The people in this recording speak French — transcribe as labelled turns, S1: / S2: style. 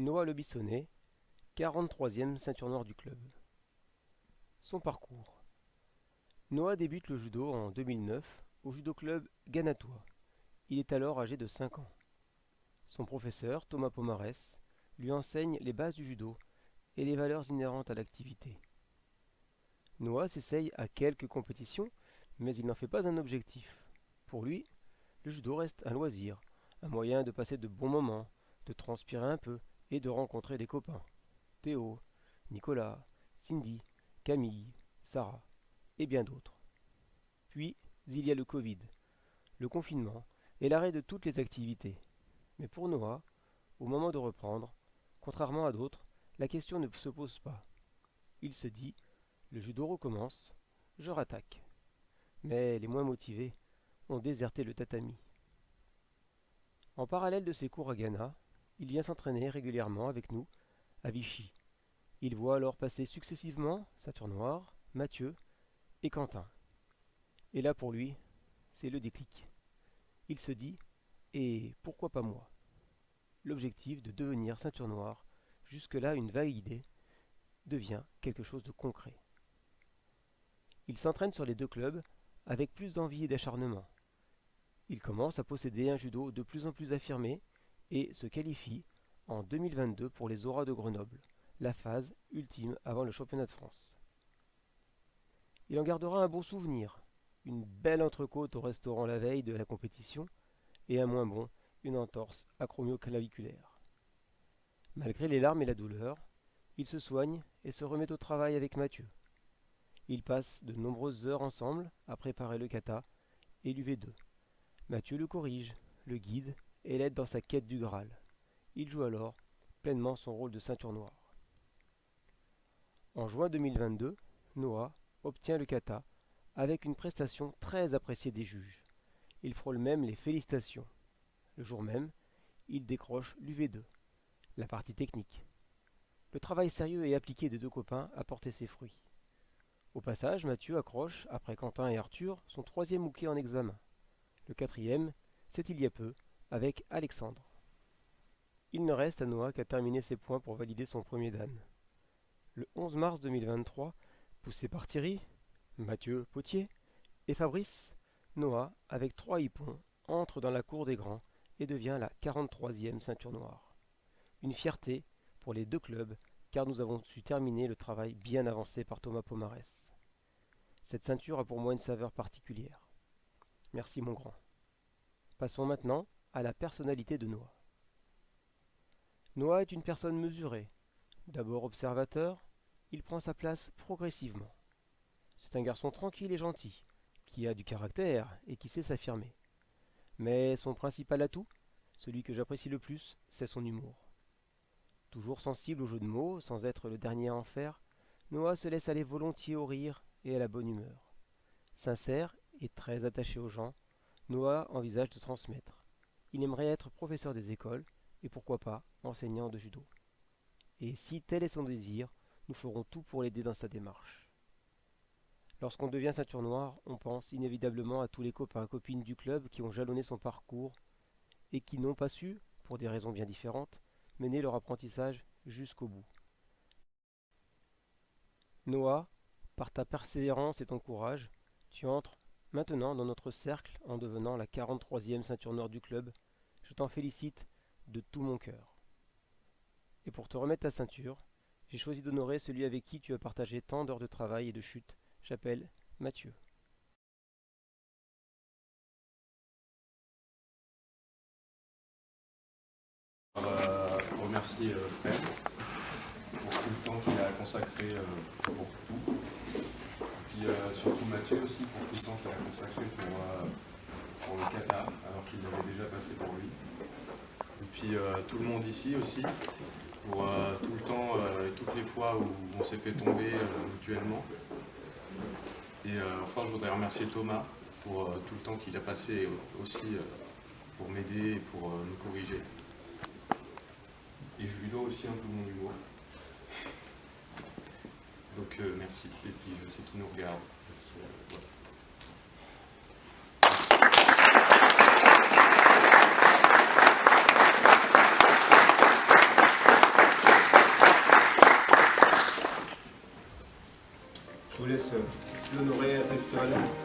S1: Noah Le Bissonnet, 43e ceinture noire du club. Son parcours. Noah débute le judo en 2009 au judo club Ganatois. Il est alors âgé de 5 ans. Son professeur, Thomas Pomarès, lui enseigne les bases du judo et les valeurs inhérentes à l'activité. Noah s'essaye à quelques compétitions, mais il n'en fait pas un objectif. Pour lui, le judo reste un loisir, un moyen de passer de bons moments, de transpirer un peu et de rencontrer des copains. Théo, Nicolas, Cindy, Camille, Sarah et bien d'autres. Puis, il y a le Covid, le confinement et l'arrêt de toutes les activités. Mais pour Noah, au moment de reprendre, contrairement à d'autres, la question ne se pose pas. Il se dit, le judo recommence, je rattaque. Mais les moins motivés ont déserté le tatami. En parallèle de ses cours à Ghana, il vient s'entraîner régulièrement avec nous à Vichy. Il voit alors passer successivement Ceinture Noire, Mathieu et Quentin. Et là pour lui, c'est le déclic. Il se dit, et pourquoi pas moi? L'objectif de devenir Ceinture Noire, jusque-là une vague idée, devient quelque chose de concret. Il s'entraîne sur les deux clubs avec plus d'envie et d'acharnement. Il commence à posséder un judo de plus en plus affirmé et se qualifie en 2022 pour les Auras de Grenoble, la phase ultime avant le championnat de France. Il en gardera un bon souvenir, une belle entrecôte au restaurant la veille de la compétition et un moins bon, une entorse acromioclaviculaire. Malgré les larmes et la douleur, il se soigne et se remet au travail avec Mathieu. Ils passent de nombreuses heures ensemble à préparer le kata et l'UV2. Mathieu le corrige, le guide et l'aide dans sa quête du Graal. Il joue alors pleinement son rôle de ceinture noire. En juin 2022, Noah obtient le kata avec une prestation très appréciée des juges. Il frôle même les félicitations. Le jour même, il décroche l'UV2, la partie technique. Le travail sérieux et appliqué des deux copains a porté ses fruits. Au passage, Mathieu accroche, après Quentin et Arthur, son troisième hooké en examen. Le quatrième, c'est il y a peu, avec Alexandre. Il ne reste à Noah qu'à terminer ses points pour valider son premier dan. Le 11 mars 2023, poussé par Thierry, Mathieu Potier et Fabrice, Noah, avec 3 hippons, entre dans la cour des grands et devient la 43e ceinture noire. Une fierté pour les deux clubs, car nous avons su terminer le travail bien avancé par Thomas Pomarès. Cette ceinture a pour moi une saveur particulière. Merci mon grand. Passons maintenant à la personnalité de Noah. Noah est une personne mesurée. D'abord observateur, il prend sa place progressivement. C'est un garçon tranquille et gentil, qui a du caractère et qui sait s'affirmer. Mais son principal atout, celui que j'apprécie le plus, c'est son humour. Toujours sensible aux jeux de mots, sans être le dernier à en faire, Noah se laisse aller volontiers au rire et à la bonne humeur. Sincère et très attaché aux gens, Noah envisage de transmettre. Il aimerait être professeur des écoles et pourquoi pas enseignant de judo. Et si tel est son désir, nous ferons tout pour l'aider dans sa démarche. Lorsqu'on devient ceinture noire, on pense inévitablement à tous les copains et copines du club qui ont jalonné son parcours et qui n'ont pas su, pour des raisons bien différentes, mener leur apprentissage jusqu'au bout. Noah, par ta persévérance et ton courage, tu entres maintenant dans notre cercle en devenant la 43e ceinture noire du club. Je t'en félicite de tout mon cœur. Et pour te remettre ta ceinture, j'ai choisi d'honorer celui avec qui tu as partagé tant d'heures de travail et de chute. J'appelle Mathieu.
S2: Je remercie Fred pour tout le temps qu'il a consacré pour tout. Et puis surtout Mathieu aussi pour tout le temps qu'il a consacré pour le kata, alors qu'il l'avait déjà passé pour lui. Et puis tout le monde ici aussi, pour tout le temps et toutes les fois où on s'est fait tomber mutuellement. Et enfin, je voudrais remercier Thomas pour tout le temps qu'il a passé aussi pour m'aider et pour me corriger. Et je lui dois aussi un peu mon humour. Donc merci. Et puis je sais qu'il nous regarde. Voilà.
S1: l'honorer à sa juste valeur.